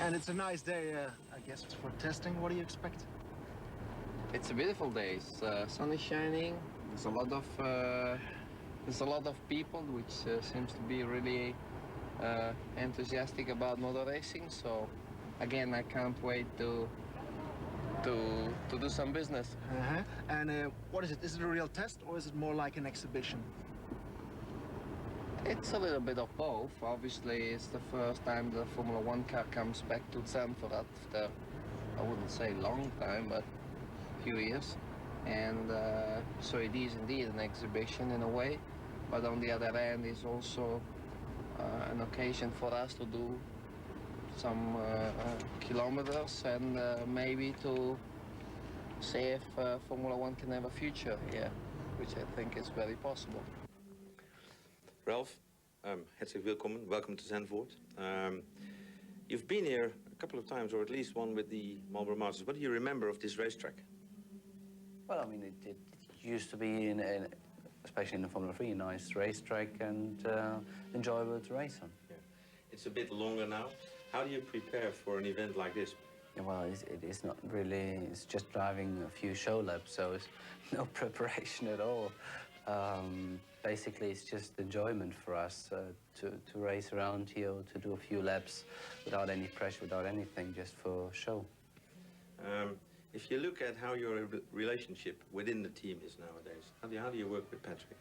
And it's a nice day, I guess, for testing. What do you expect? It's a beautiful day. Sun is shining. There's a lot of people, which seems to be really enthusiastic about motor racing. So, again, I can't wait to do some business. And what is it? Is it a real test or is it more like an exhibition? It's a little bit of both. Obviously, it's the first time the Formula One car comes back to Zandvoort after, I wouldn't say long time, but a few years. And so it is indeed an exhibition in a way. But on the other hand, it's also an occasion for us to do some kilometers and maybe to see if Formula One can have a future here, which I think is very possible. Ralf, herzlich willkommen. Welcome to Zandvoort. You've been here a couple of times, or at least one with the Marlboro Masters. What do you remember of this racetrack? Well, I mean, it used to be, especially in the Formula 3, a nice racetrack and enjoyable to race on. Yeah. It's a bit longer now. How do you prepare for an event like this? Yeah, well, it is not really, it's just driving a few show laps, so it's no preparation at all. Basically, it's just enjoyment for us to race around here, to do a few laps without any pressure, without anything, just for show. If you look at how your relationship within the team is nowadays, how do you work with Patrick?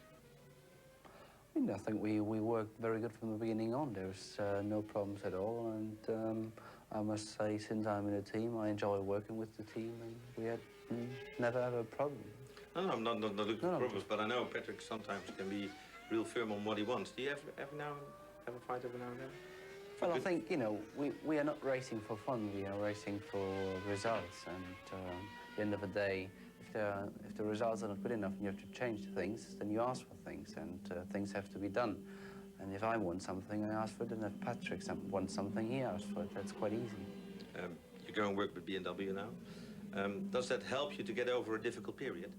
I think we worked very good from the beginning on. There's no problems at all, and I must say, since I'm in the team, I enjoy working with the team, and we had never had a problem. No, I'm not looking for problems, but I know Patrick sometimes can be real firm on what he wants. Do you have a fight every now and then? Well, I think, we are not racing for fun, we are racing for results, and at the end of the day, if the results are not good enough and you have to change things, then you ask for things, and things have to be done. And if I want something, I ask for it, and if Patrick wants something, he asks for it. That's quite easy. You go and work with BMW now. Does that help you to get over a difficult period?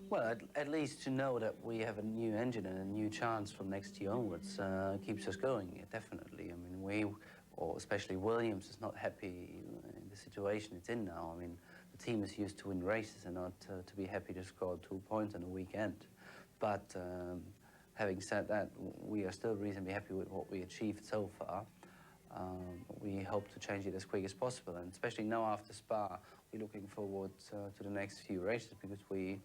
Well, at least to know that we have a new engine and a new chance from next year onwards keeps us going, definitely. I mean, or especially Williams, is not happy in the situation it's in now. I mean, the team is used to win races and not to be happy to score 2 points on a weekend. But having said that, we are still reasonably happy with what we achieved so far. We hope to change it as quick as possible, and especially now after Spa, we're looking forward to the next few races, because we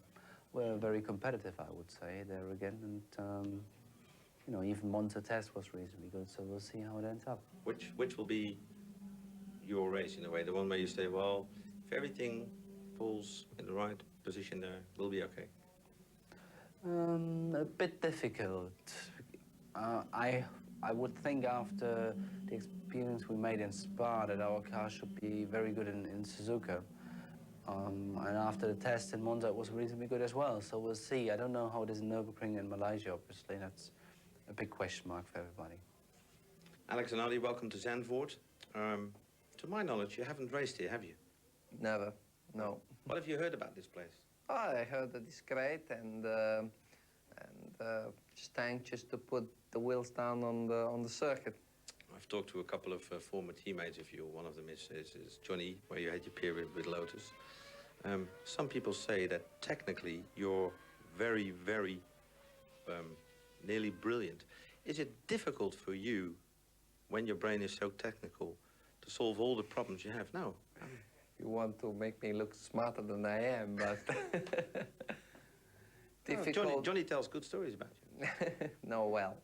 were very competitive, I would say, there again, and even Monza test was reasonably good, so we'll see how it ends up. Which will be your race in a way, the one where you say, well, if everything falls in the right position there, we'll be okay? A bit difficult. I would think after the experience we made in Spa that our car should be very good in Suzuka. And after the test in Monza, it was reasonably good as well. So we'll see. I don't know how it is in Nürburgring and Malaysia, obviously. That's a big question mark for everybody. Alex Zanardi, welcome to Zandvoort. To my knowledge, you haven't raced here, have you? Never, no. What have you heard about this place? Oh, I heard that it's great, and just anxious to put the wheels down on the circuit. I've talked to a couple of former teammates of you. One of them is Johnny, where you had your period with Lotus. Some people say that technically you're very, very nearly brilliant. Is it difficult for you, when your brain is so technical, to solve all the problems you have? No. You want to make me look smarter than I am, but... difficult. No, Johnny tells good stories about you. No, well...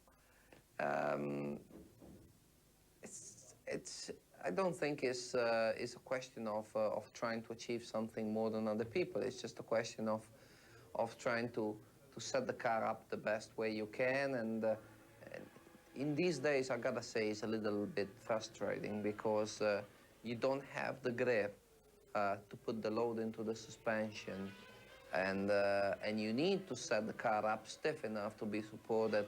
I don't think it's a question of trying to achieve something more than other people. It's just a question of trying to set the car up the best way you can. And in these days, I gotta say, it's a little bit frustrating, because you don't have the grip to put the load into the suspension, and you need to set the car up stiff enough to be supported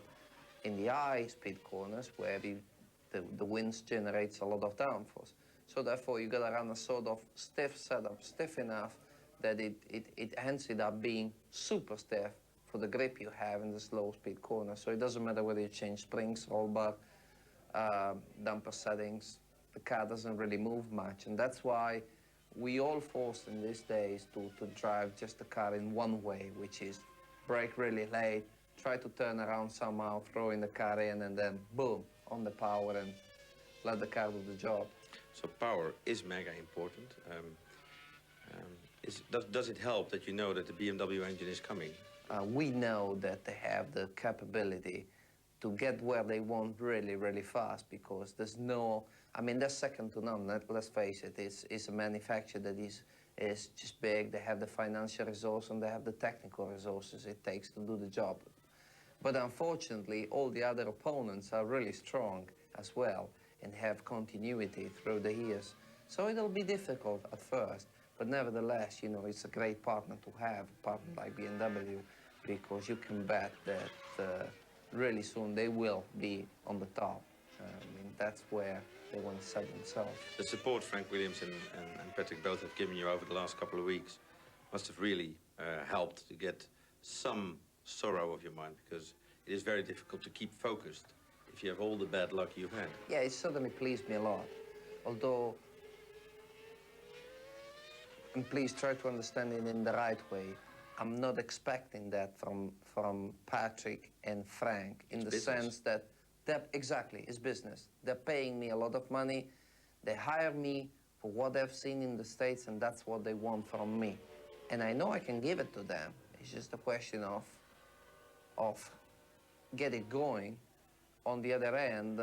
in the high-speed corners, where the winds generates a lot of downforce. So therefore, you gotta run a sort of stiff setup, stiff enough that it ends up being super stiff for the grip you have in the slow-speed corner. So it doesn't matter whether you change springs, roll bar, damper settings. The car doesn't really move much, and that's why we all forced in these days to drive just the car in one way, which is brake really late, try to turn around somehow, throw in the car in, and then boom, on the power and let the car do the job. So power is mega important. Does it help that you know that the BMW engine is coming? We know that they have the capability to get where they want really, really fast, because there's no, I mean, they're second to none. Let's face it, it's a manufacturer that is just big. They have the financial resource and they have the technical resources it takes to do the job. But unfortunately, all the other opponents are really strong as well and have continuity through the years. So it'll be difficult at first, but nevertheless, you know, it's a great partner to have, a partner like BMW, because you can bet that really soon they will be on the top. I mean, that's where they want to set themselves. The support Frank Williams and Patrick both have given you over the last couple of weeks must have really helped to get some sorrow off your mind, because it is very difficult to keep focused if you have all the bad luck you've had. Yeah, it certainly pleased me a lot. Although, and please try to understand it in the right way, I'm not expecting that from Patrick and Frank, in the sense that exactly, it's business. They're paying me a lot of money. They hire me for what they've seen in the States, and that's what they want from me. And I know I can give it to them. It's just a question of get it going. On the other end,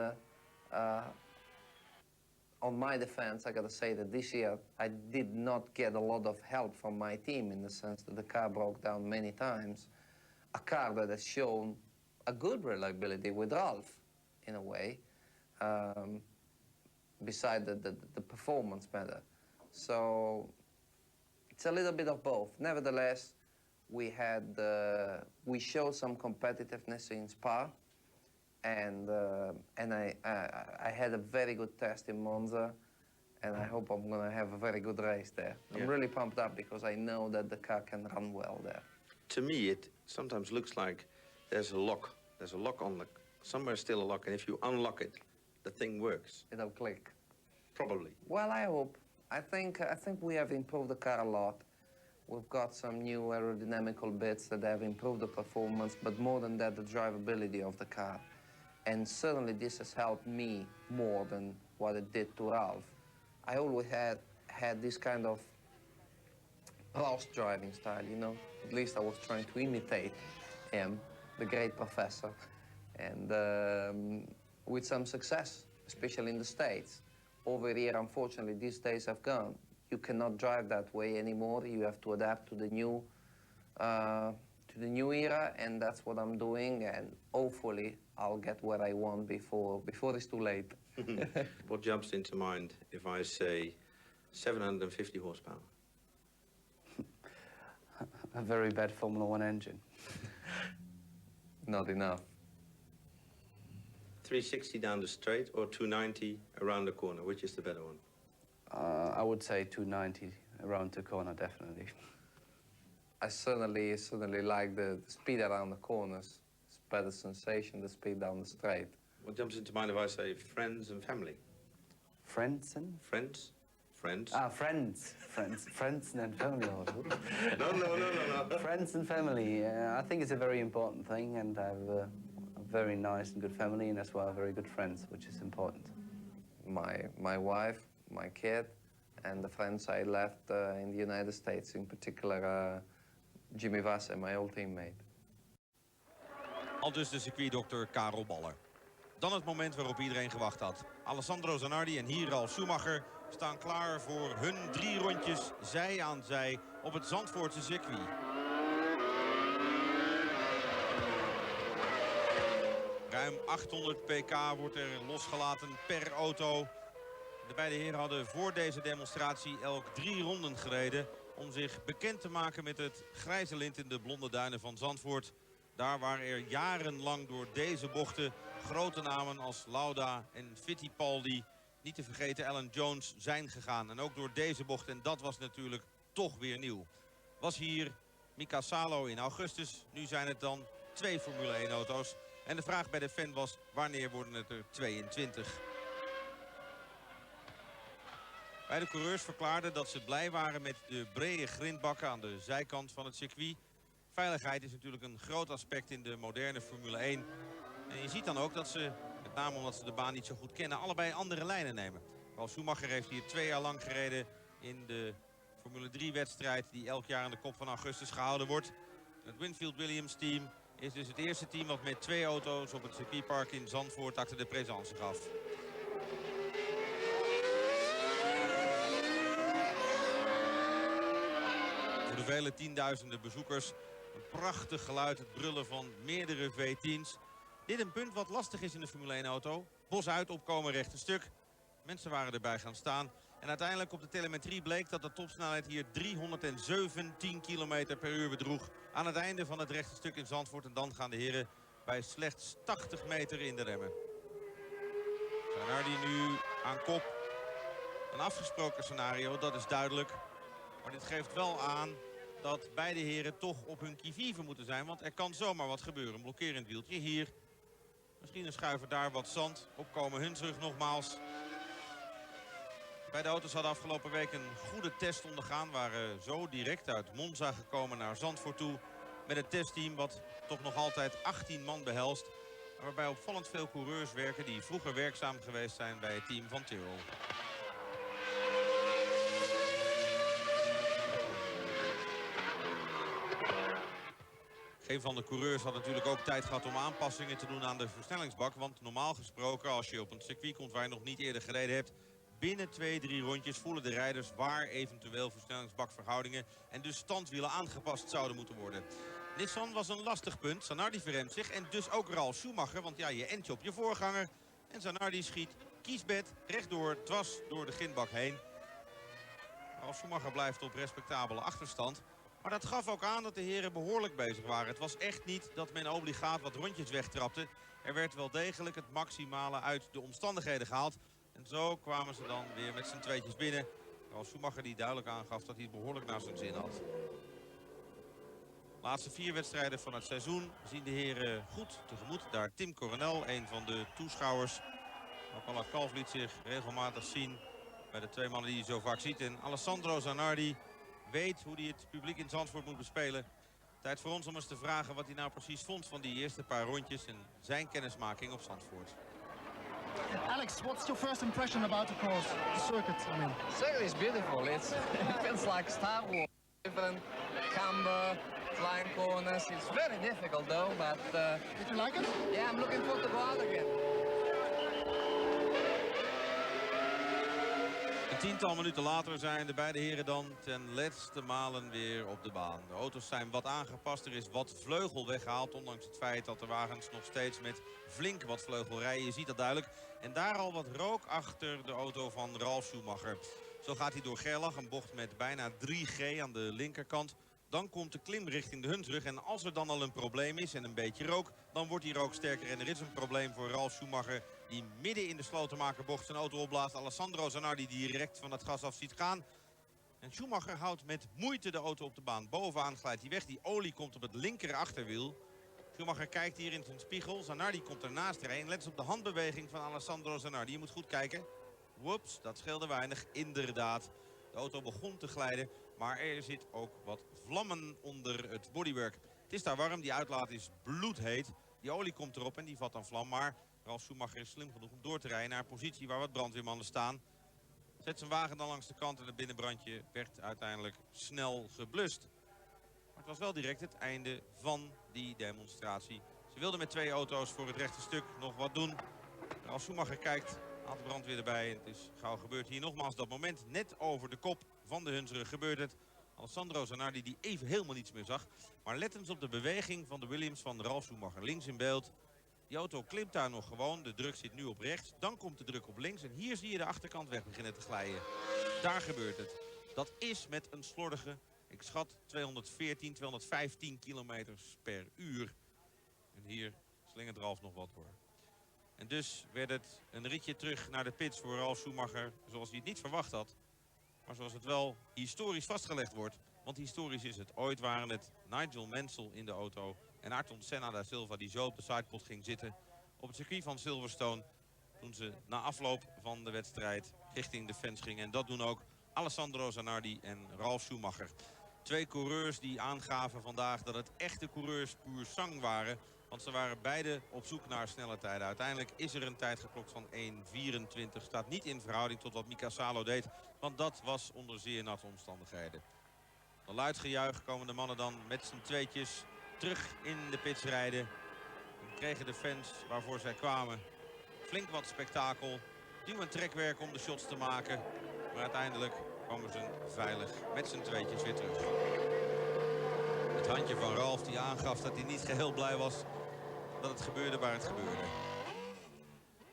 on my defense, I gotta say that this year I did not get a lot of help from my team, in the sense that the car broke down many times. A car that has shown a good reliability with Ralf, in a way, beside the performance matter. So it's a little bit of both. Nevertheless, we showed some competitiveness in Spa, and I had a very good test in Monza, and I hope I'm going to have a very good race there. I'm really pumped up because I know that the car can run well there. To me, it sometimes looks like there's a lock. There's a lock on the, somewhere still a lock, and if you unlock it, the thing works. It'll click. Probably. Well, I hope. I think we have improved the car a lot. We've got some new aerodynamical bits that have improved the performance, but more than that, the drivability of the car. And certainly this has helped me more than what it did to Ralf. I always had this kind of Ralf's driving style, you know. At least I was trying to imitate him, the great professor, and with some success, especially in the States. Over here, unfortunately, these days have gone. You cannot drive that way anymore. You have to adapt to the new era, and that's what I'm doing. And hopefully, I'll get what I want before it's too late. What jumps into mind if I say 750 horsepower? A very bad Formula One engine. Not enough. 360 down the straight or 290 around the corner? Which is the better one? I would say 290 around the corner, definitely. I certainly like the speed around the corners. It's a better sensation, the speed down the straight. What jumps into mind if I say friends and family? Friends and? Friends? Friends? Ah, friends. Friends and family also. No. Friends and family. I think it's a very important thing, and I have a very nice and good family, and as well very good friends, which is important. My wife, my kid, and the friends I left in the United States, in particular Jimmy Vasse, my old teammate. Aldus de circuitdokter Karel Baller. Dan het moment waarop iedereen gewacht had. Alessandro Zanardi en hier Ralf Schumacher staan klaar voor hun 3 rondjes zij aan zij op het Zandvoortse circuit. Ruim 800 pk wordt er losgelaten per auto. De beide heren hadden voor deze demonstratie elk 3 ronden gereden om zich bekend te maken met het grijze lint in de blonde duinen van Zandvoort. Daar waar er jarenlang door deze bochten grote namen als Lauda en Fittipaldi, niet te vergeten Alan Jones, zijn gegaan. En ook door deze bocht, en dat was natuurlijk toch weer nieuw. Was hier Mika Salo in augustus, nu zijn het dan 2 Formule 1 auto's. En de vraag bij de fan was, wanneer worden het er 22? Beide coureurs verklaarden dat ze blij waren met de brede grindbakken aan de zijkant van het circuit. Veiligheid is natuurlijk een groot aspect in de moderne Formule 1. En je ziet dan ook dat ze, met name omdat ze de baan niet zo goed kennen, allebei andere lijnen nemen. Ralf Schumacher heeft hier 2 jaar lang gereden in de Formule 3-wedstrijd die elk jaar in de kop van augustus gehouden wordt. Het Winfield Williams team is dus het eerste team wat met 2 auto's op het circuitpark in Zandvoort acte de présence gaf. Voor de vele tienduizenden bezoekers een prachtig geluid, het brullen van meerdere V10's. Dit een punt wat lastig is in de Formule 1 auto. Bos uit, opkomen, rechte stuk. Mensen waren erbij gaan staan. En uiteindelijk op de telemetrie bleek dat de topsnelheid hier 317 km per uur bedroeg. Aan het einde van het rechte stuk in Zandvoort. En dan gaan de heren bij slechts 80 meter in de remmen. Zanardi nu aan kop. Een afgesproken scenario, dat is duidelijk. Maar dit geeft wel aan dat beide heren toch op hun qui-vive moeten zijn. Want er kan zomaar wat gebeuren. Een blokkerend wieltje hier. Misschien een schuiver daar, wat zand. Opkomen Hunsrug nogmaals. Beide auto's hadden afgelopen week een goede test ondergaan. Waren zo direct uit Monza gekomen naar Zandvoort toe. Met het testteam wat toch nog altijd 18 man behelst. Waarbij opvallend veel coureurs werken die vroeger werkzaam geweest zijn bij het team van Tyrrell. Geen van de coureurs had natuurlijk ook tijd gehad om aanpassingen te doen aan de versnellingsbak. Want normaal gesproken, als je op een circuit komt waar je nog niet eerder gereden hebt, binnen 2-3 rondjes voelen de rijders waar eventueel versnellingsbakverhoudingen en dus standwielen aangepast zouden moeten worden. Nissan was een lastig punt. Zanardi verremt zich en dus ook Ralf Schumacher. Want ja, je ent je op je voorganger. En Zanardi schiet kiesbed rechtdoor, dwars door de grindbak heen. Ralf Schumacher blijft op respectabele achterstand. Maar dat gaf ook aan dat de heren behoorlijk bezig waren. Het was echt niet dat men obligaat wat rondjes wegtrapte. Er werd wel degelijk het maximale uit de omstandigheden gehaald. En zo kwamen ze dan weer met z'n tweetjes binnen. Ralf Schumacher die duidelijk aangaf dat hij het behoorlijk naar zijn zin had. Laatste 4 wedstrijden van het seizoen zien de heren goed tegemoet. Daar Tim Coronel, een van de toeschouwers. Ook Kalf liet zich regelmatig zien bij de 2 mannen die je zo vaak ziet. En Alessandro Zanardi weet hoe hij het publiek in Zandvoort moet bespelen. Tijd voor ons om eens te vragen wat hij nou precies vond van die eerste paar rondjes en zijn kennismaking op Zandvoort. Alex, what's your first impression about the course, the circuit? I mean, Circuit is beautiful. It feels like Star Wars. Different camber, flying corners. It's very difficult though, but did you like it? yeah, I'm looking forward to go out again. Een tiental minuten later zijn de beide heren dan ten laatste malen weer op de baan. De auto's zijn wat aangepast. Er is wat vleugel weggehaald. Ondanks het feit dat de wagens nog steeds met flink wat vleugel rijden. Je ziet dat duidelijk. En daar al wat rook achter de auto van Ralf Schumacher. Zo gaat hij door Gerlach. Een bocht met bijna 3G aan de linkerkant. Dan komt de klim richting de Hunsrug. En als er dan al een probleem is en een beetje rook, dan wordt die rook sterker. En er is een probleem voor Ralf Schumacher, die midden in de slotenmakerbocht zijn auto opblaast. Alessandro Zanardi die direct van het gas af ziet gaan. En Schumacher houdt met moeite de auto op de baan. Bovenaan glijdt hij weg. Die olie komt op het linker achterwiel. Schumacher kijkt hier in zijn spiegel. Zanardi komt ernaast rijden. Let eens op de handbeweging van Alessandro Zanardi. Je moet goed kijken. Woeps, dat scheelde weinig. Inderdaad. De auto begon te glijden. Maar er zit ook wat vlammen onder het bodywork. Het is daar warm. Die uitlaat is bloedheet. Die olie komt erop en die vat dan vlam. Maar Ralf Schumacher is slim genoeg om door te rijden naar een positie waar wat brandweermannen staan. Zet zijn wagen dan langs de kant en het binnenbrandje werd uiteindelijk snel geblust. Maar het was wel direct het einde van die demonstratie. Ze wilden met 2 auto's voor het rechte stuk nog wat doen. Ralf Schumacher kijkt, haalt de brandweer erbij. En het is gauw gebeurd hier nogmaals. Dat moment net over de kop van de Hunsrug gebeurt het. Alessandro Zanardi die even helemaal niets meer zag. Maar let eens op de beweging van de Williams van Ralf Schumacher. Links in beeld. Die auto klimt daar nog gewoon. De druk zit nu op rechts. Dan komt de druk op links. En hier zie je de achterkant weg beginnen te glijden. Daar gebeurt het. Dat is met een slordige, ik schat 214, 215 kilometers per uur. En hier slingert Ralf nog wat voor. En dus werd het een ritje terug naar de pits voor Ralf Schumacher. Zoals hij het niet verwacht had. Maar zoals het wel historisch vastgelegd wordt. Want historisch is het. Ooit waren het Nigel Mansell in de auto en Ayrton Senna da Silva die zo op de sidepod ging zitten op het circuit van Silverstone. Toen ze na afloop van de wedstrijd richting de fans gingen. En dat doen ook Alessandro Zanardi en Ralf Schumacher. 2 coureurs die aangaven vandaag dat het echte coureurs puur sang waren. Want ze waren beide op zoek naar snelle tijden. Uiteindelijk is er een tijd geklokt van 1:24. Staat niet in verhouding tot wat Mika Salo deed. Want dat was onder zeer natte omstandigheden. Een luid gejuich komen de mannen dan met z'n tweetjes terug in de pits rijden. En kregen de fans waarvoor zij kwamen flink wat spektakel. Duw- en trekwerk om de shots te maken. Maar uiteindelijk komen ze veilig met z'n tweetjes weer terug. Het handje van Ralf die aangaf dat hij niet geheel blij was dat het gebeurde waar het gebeurde.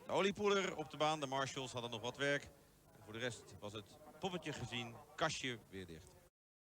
De oliepoeder op de baan, de marshals hadden nog wat werk. En voor de rest was het poppetje gezien, kastje weer dicht.